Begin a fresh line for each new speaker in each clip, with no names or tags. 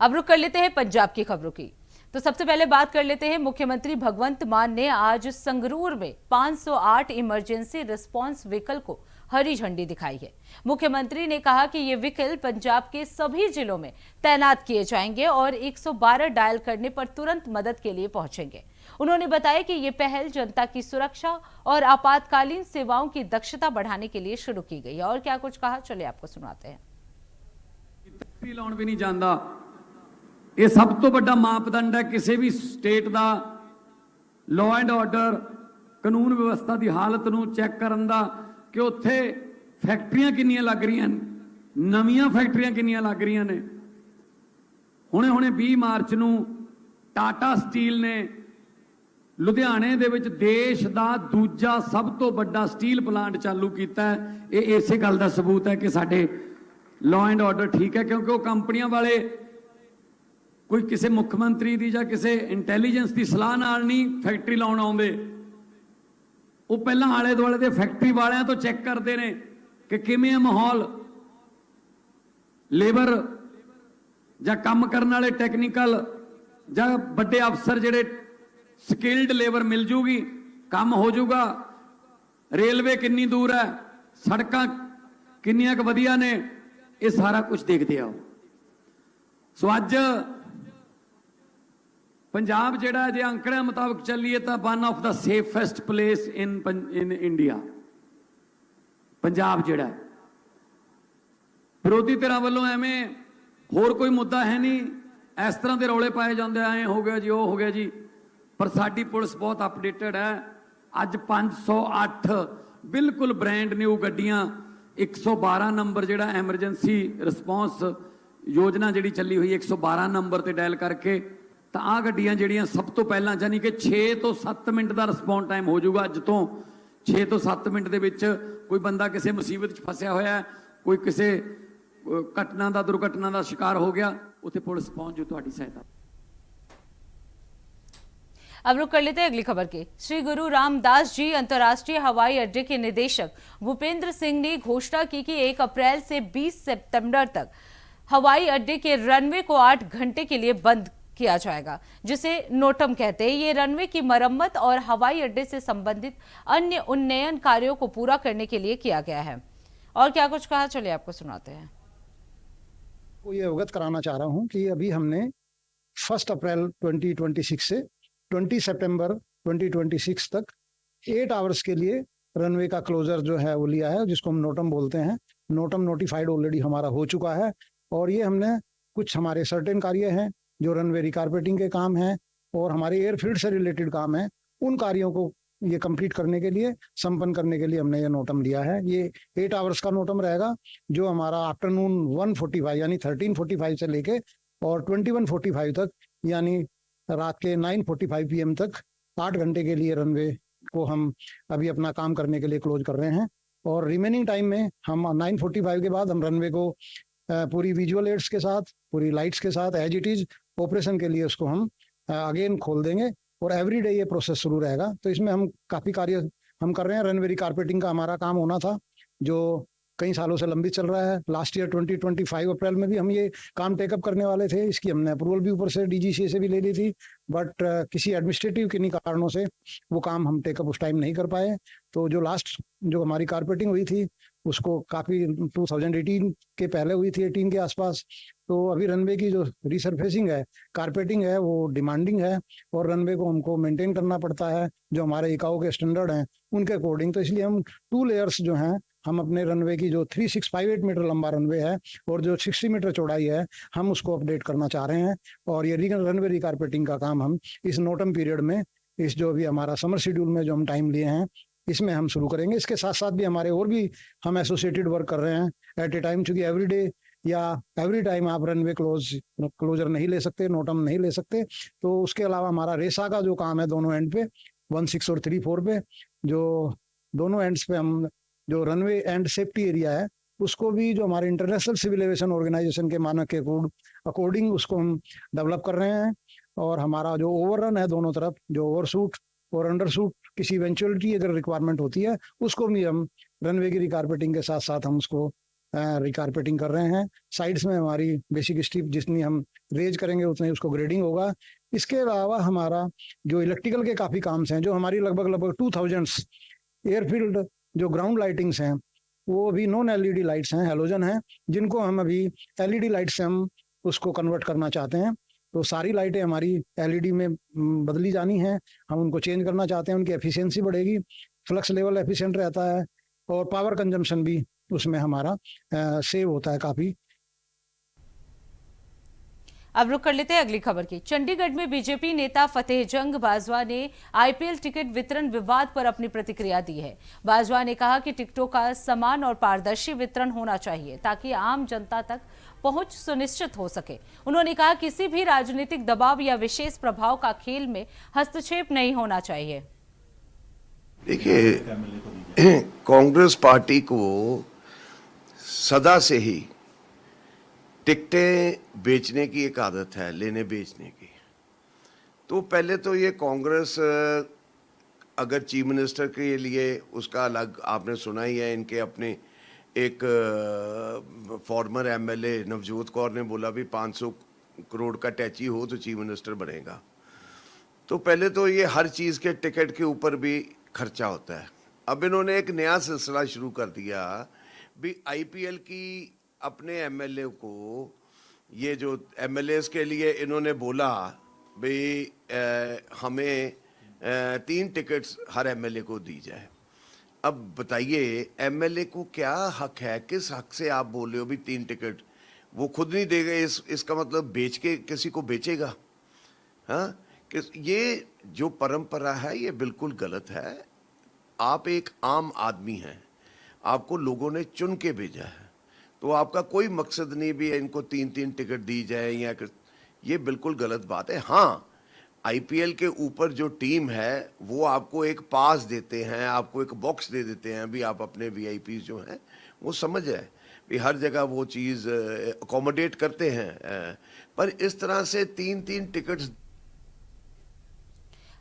अब रुक कर लेते हैं पंजाब की खबरों की। तो सबसे पहले बात कर लेते हैं, मुख्यमंत्री भगवंत मान ने आज संगरूर में 508 इमरजेंसी रिस्पांस व्हीकल को हरी झंडी दिखाई है। मुख्यमंत्री ने कहा कि ये व्हीकल पंजाब के सभी जिलों में तैनात किए जाएंगे और 112 डायल करने पर तुरंत मदद के लिए पहुंचेंगे। उन्होंने बताया कि ये पहल जनता की सुरक्षा और आपातकालीन सेवाओं की दक्षता बढ़ाने के लिए शुरू की गई है। और क्या कुछ कहा, चलिए आपको सुनाते हैं।
लाउन भी नहीं जाता, ये सब तो बड़ा मापदंड है किसी भी स्टेट का लॉ एंड ऑर्डर कानून व्यवस्था की हालत नूं चैक करन दा कि उत्थे फैक्ट्रियां किन्नियां लग रही, नवीं फैक्ट्रियां किन्नियां लग रही ने। हुणे हुणे 20 मार्च नूं टाटा स्टील ने लुधियाने दे विच देश का दूजा सब तो बड़ा स्टील प्लांट चालू किया है। ये इसे गल का सबूत है कि साडे लॉ एंड ऑर्डर ठीक है, क्योंकि वो कंपनियां वाले कोई किसी मुख्यमंत्री की या किसी इंटैलीजेंस की सलाह नाल नहीं फैक्ट्री लाउण आउंदे। वो पहला आले दुआले दे फैक्ट्री वालियां तो चैक करते हैं कि किवें माहौल, लेबर या काम करने वाले टेक्नीकल या बड़े अफसर जिहड़े स्किल्ड लेबर मिल जूगी, काम हो जूगा, रेलवे कितनी दूर है, सड़कां कितनियां वधिया ने, ये सारा कुछ देखते आओ। सो अज पंजाब जिहड़ा जे अंकड़े मुताबिक चलिए तो one of the safest place in India Punjab जिहड़ा। विरोधी धिरां वालों एवें होर कोई मुद्दा है नहीं, इस तरह के रौले पाए जाते, ऐ हो गया जी, वो हो गया जी, पर साडी पुलिस बहुत अपडेटेड है। अज 508 बिल्कुल ब्रांड न्यू गड्डियां, 112 नंबर जिहड़ा एमरजेंसी रिस्पॉन्स योजना जिहड़ी चली हुई 112 नंबर ते डायल करके तो आ गड्डियां जिहड़ियां सब तो पहला यानी कि 6 तो 7 मिनट का रिस्पॉन्स टाइम हो जाऊगा। अज तो 6 तो 7 मिनट के विच कोई बंदा किसी मुसीबत फसिया होया, कोई किसी घटना का दुर्घटना का शिकार हो गया, उत्थे पुलिस पहुंच जो तुहाडी सहायता।
अब रुक कर लेते हैं अगली खबर की। श्री गुरु रामदास जी अंतर्राष्ट्रीय हवाई अड्डे के निदेशक भूपेंद्र सिंह ने घोषणा की कि 1 अप्रैल से 20 सितंबर तक हवाई अड्डे के रनवे को 8 घंटे के लिए बंद किया जाएगा, जिसे नोटम कहते हैं। ये रनवे की मरम्मत और हवाई अड्डे से संबंधित अन्य उन्नयन कार्यों को पूरा करने के लिए किया गया है। और क्या कुछ कहा, चलिए आपको सुनाते हैं।
ये अवगत कराना चाह रहा हूं कि अभी हमने 1 अप्रैल 2026 से 20 सितंबर 2026 तक 8 आवर्स के लिए रनवे का क्लोजर जो है वो लिया है, जिसको हम नोटम बोलते हैं। नोटम नोटिफाइड ऑलरेडी हमारा हो चुका है और ये हमने कुछ हमारे सर्टेन कार्य हैं जो रनवे रिकारपेटिंग के काम हैं और हमारे एयरफील्ड से रिलेटेड काम है, उन कार्यों को ये कंप्लीट करने के लिए, संपन्न करने के लिए हमने ये नोटम लिया है। ये 8 आवर्स का नोटम रहेगा जो हमारा आफ्टरनून 1:45 यानी 13:45 से लेके और 21:45 तक यानी रात के 9:45 PM तक 8 घंटे के लिए रनवे को हम अभी अपना काम करने के लिए क्लोज कर रहे हैं। और रिमेनिंग टाइम में हम 9:45 के बाद हम रनवे को पूरी विजुअल एड्स के साथ, पूरी लाइट्स के साथ एज इट इज ऑपरेशन के लिए उसको हम अगेन खोल देंगे और एवरी डे ये प्रोसेस शुरू रहेगा। तो इसमें हम काफ़ी कार्य हम कर रहे हैं। रनवे रिकारपेटिंग का हमारा काम होना था जो कई सालों से लंबित चल रहा है। लास्ट ईयर 2025 अप्रैल में भी हम ये काम टेकअप करने वाले थे, इसकी हमने अप्रूवल भी ऊपर से डीजीसीए से भी ले ली थी, बट किसी एडमिनिस्ट्रेटिव किन्हीं कारणों से वो काम हम टेकअप उस टाइम नहीं कर पाए। तो जो लास्ट जो हमारी कारपेटिंग हुई थी उसको काफ़ी 2018 के पहले हुई थी, 18 के आसपास। तो अभी रनवे की जो रिसरफेसिंग है, कारपेटिंग है, वो डिमांडिंग है और रनवे को हमको मेंटेन करना पड़ता है जो हमारे इकाओ के स्टैंडर्ड हैं उनके अकॉर्डिंग। तो इसलिए हम 2 लेयर्स जो हैं, हम अपने रनवे की जो 3658 मीटर लंबा रनवे है और जो 60 मीटर चौड़ाई है, हम उसको अपडेट करना चाह रहे हैं। और ये रनवे रिकारपेटिंग का काम हम इस नोटम पीरियड में, इस जो अभी हमारा समर शेड्यूल में जो हम टाइम लिए हैं, इसमें हम शुरू करेंगे। इसके साथ साथ भी हमारे और भी हम एसोसिएटेड वर्क कर रहे हैं एट ए टाइम, चूंकि एवरी डे या एवरी टाइम आप रनवे क्लोजर नहीं ले सकते, नोटम नहीं ले सकते। तो उसके अलावा हमारा रेसा का जो काम है दोनों एंड पे, 16 और 34 पे, जो दोनों एंड्स पे हम जो रनवे एंड सेफ्टी एरिया है उसको भी जो हमारे इंटरनेशनल सिविल एविएशन ऑर्गेनाइजेशन के मानक के अकॉर्डिंग उसको हम डेवलप कर रहे हैं। और हमारा जो ओवररन है दोनों तरफ, जो ओवरशूट और अंडरशूट किसी इवेंचुअलिटी अगर रिक्वायरमेंट होती है, उसको भी हम रनवे की रिकारपेटिंग के साथ साथ हम उसको रिकारपेटिंग कर रहे हैं। साइड्स में हमारी बेसिक स्ट्रिप जितनी हम रेज करेंगे उतनी उसको ग्रेडिंग होगा। इसके अलावा हमारा जो इलेक्ट्रिकल के काफ़ी काम्स हैं, जो हमारी लगभग 2000 एयरफील्ड जो ग्राउंड लाइटिंग्स हैं वो अभी नॉन एलईडी लाइट्स हैं, हेलोजन हैं, जिनको हम अभी एलईडी लाइट से हम उसको कन्वर्ट करना चाहते हैं। तो सारी लाइटें हमारी एलईडी में बदली जानी हैं, हम उनको चेंज करना चाहते हैं। उनकी एफिशिएंसी बढ़ेगी, फ्लक्स लेवल एफिशिएंट रहता है और पावर कंजम्पशन भी उसमें हमारा सेव होता है काफ़ी।
अब रुक कर लेते हैं अगली खबर की। चंडीगढ़ में बीजेपी नेता फतेहजंग बाजवा ने आईपीएल टिकट वितरण विवाद पर अपनी प्रतिक्रिया दी है। बाजवा ने कहा कि टिकटों का समान और पारदर्शी वितरण होना चाहिए ताकि आम जनता तक पहुंच सुनिश्चित हो सके। उन्होंने कहा किसी भी राजनीतिक दबाव या विशेष प्रभाव का खेल में हस्तक्षेप नहीं होना चाहिए।
देखिए, कांग्रेस पार्टी को सदा से ही टिकटें बेचने की एक आदत है, लेने बेचने की। तो पहले तो ये कांग्रेस अगर चीफ मिनिस्टर के लिए उसका अलग आपने सुना ही है, इनके अपने एक फॉर्मर एमएलए नवजोत कौर ने बोला भी 500 करोड़ का टैची हो तो चीफ मिनिस्टर बनेगा। तो पहले तो ये हर चीज़ के टिकट के ऊपर भी खर्चा होता है। अब इन्होंने एक नया सिलसिला शुरू कर दिया भी आईपीएल की अपने एमएलए को, ये जो एमएलएस के लिए इन्होंने बोला भाई हमें 3 टिकट्स हर एमएलए को दी जाए। अब बताइए एमएलए को क्या हक है, किस हक से आप बोल रहे हो भी 3 टिकट वो खुद नहीं देगा? इसका मतलब बेच के किसी को बेचेगा? हाँ, ये जो परंपरा है ये बिल्कुल गलत है। आप एक आम आदमी हैं, आपको लोगों ने चुन के भेजा है, तो आपका कोई मकसद नहीं भी इनको 3-3 टिकट दी जाए या ये बिल्कुल गलत बात है। हाँ, आईपीएल के ऊपर जो टीम है वो आपको एक पास देते हैं, आपको एक बॉक्स दे देते हैं भी आप अपने वीआईपी जो हैं वो समझ है भी हर जगह वो चीज़ अकोमोडेट करते हैं, पर इस तरह से 3-3 टिकट्स।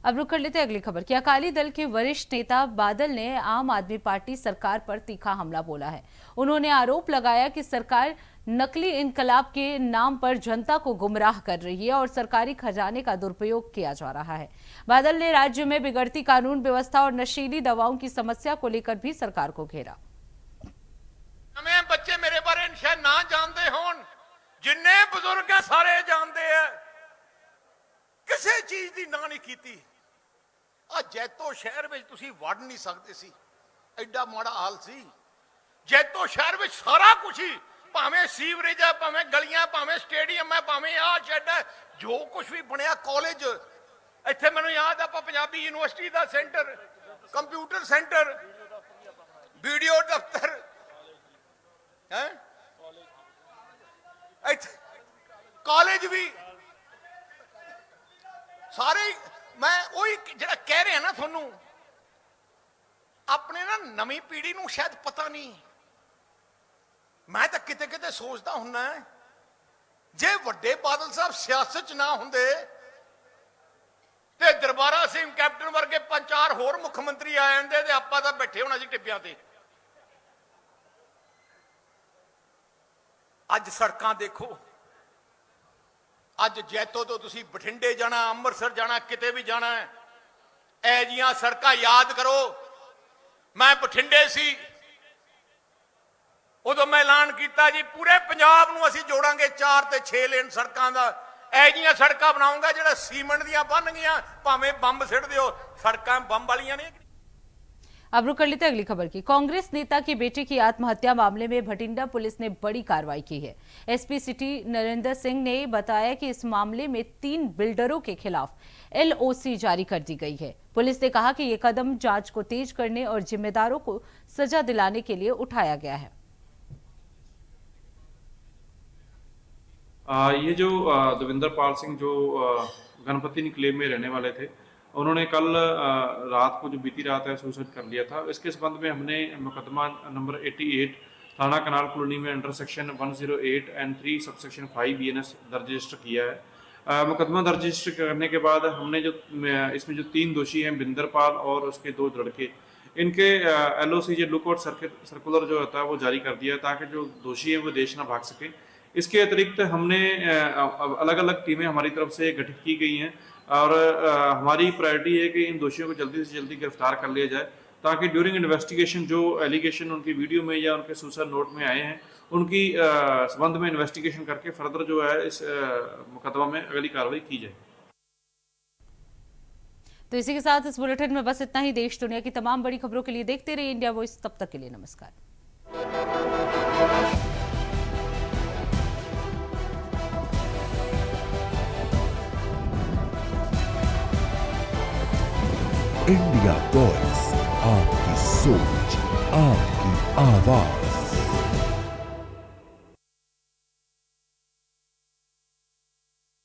अब रुक कर लेते हैं अगली खबर की। अकाली दल के वरिष्ठ नेता बादल ने आम आदमी पार्टी सरकार पर तीखा हमला बोला है। उन्होंने आरोप लगाया कि सरकार नकली इनकलाब के नाम पर जनता को गुमराह कर रही है और सरकारी खजाने का दुरुपयोग किया जा रहा है। बादल ने राज्य में बिगड़ती कानून व्यवस्था और नशीली दवाओं की समस्या को लेकर भी सरकार को घेरा।
हमें बच्चे मेरे बारे शायद ना जानते होन, जिन्ने बुजुर्ग है सारे जानते हैं, किसी चीज की ना नहीं की। जैतो शहर में तुसी वड़ नहीं सकते सी, एडा माड़ा हाल सी। जैतो शहर में सारा कुछ ही, भावें सीवरेज है, भावें गलियां, भावें स्टेडियम है, भावें आ शेड है, जो कुछ भी बनया, कॉलेज इत्थे मैनूं याद है पंजाबी यूनिवर्सिटी का सेंटर, कंप्यूटर सेंटर, वीडियो दफ्तर है, कॉलेज भी सारे। मैं वही जरा कह रहे हैं ना थानू, अपने ना नवी पीढ़ी नूं शायद पता नहीं। मैं तो किते किते सोचता हुन्ना जे वड्डे बादल साहब सियासत च ना हुंदे ते दरबारा सिंह कैप्टन वर्गे 5-4 होर मुख्यमंत्री आ जांदे ते आपां तां बैठे होना सी टिब्बियां ते। अज सड़कां देखो, अज जैतो तो तुसी बठिंडे जाना, अमृतसर जाना, किते भी जाना है, ऐ जियां सड़कां याद करो। मैं बठिंडे सी, उदों मैं ऐलान किया जी पूरे पंजाब नूं असीं जोड़ांगे 4 ते 6 लेन सड़कां दा। ऐ जियां सड़कां बनाऊंगा जिहड़ा सीमेंट दियां बन गईयां, भावें बंब सिट दिओ, सड़कां बंब वालियां नहीं।
अब रुक कर लेते अगली खबर की। कांग्रेस नेता की बेटे की आत्महत्या मामले में भटिंडा पुलिस ने बड़ी कार्रवाई की है। एसपी सिटी नरेंद्र सिंह ने बताया कि इस मामले में 3 बिल्डरों के खिलाफ एलओसी जारी कर दी गई है। पुलिस ने कहा कि यह कदम जांच को तेज करने और जिम्मेदारों को सजा दिलाने के लिए उठाया गया है।
ये जो देवेंद्र पाल सिंह जो गणपति निकलेव में रहने वाले थे, उन्होंने कल रात को जो बीती रात है सुसाइड कर लिया था। इसके संबंध में हमने मुकदमा नंबर 88 थाना कनाल कॉलोनी में under section 108 and 3 subsection 5 BNS दर्ज रजिस्टर किया है। मुकदमा दर्ज रजिस्टर करने के बाद हमने जो इसमें जो 3 दोषी हैं, बिंदर पाल और उसके 2 लड़के, इनके LOC जो लुकआउट सर्कुलर जो होता है वो जारी कर दिया है, ताकि जो दोषी हैं वो देश ना भाग सके। इसके अतिरिक्त हमने अलग अलग टीमें हमारी तरफ से गठित की गई हैं और हमारी प्रायोरिटी है कि इन दोषियों को जल्दी से जल्दी गिरफ्तार कर लिया जाए, ताकि ड्यूरिंग इन्वेस्टिगेशन जो एलिगेशन उनकी वीडियो में या उनके सुसाइड नोट में आए हैं उनकी संबंध में इन्वेस्टिगेशन करके फर्दर जो है इस मुकदमा में अगली कार्रवाई की जाए।
तो इसी के साथ इस बुलेटिन में बस इतना ही। देश दुनिया की तमाम बड़ी खबरों के लिए देखते रहिए इंडिया वॉइस। तब तक के लिए नमस्कार।
इंडिया वॉइस, आपकी सोच, आपकी आवाज।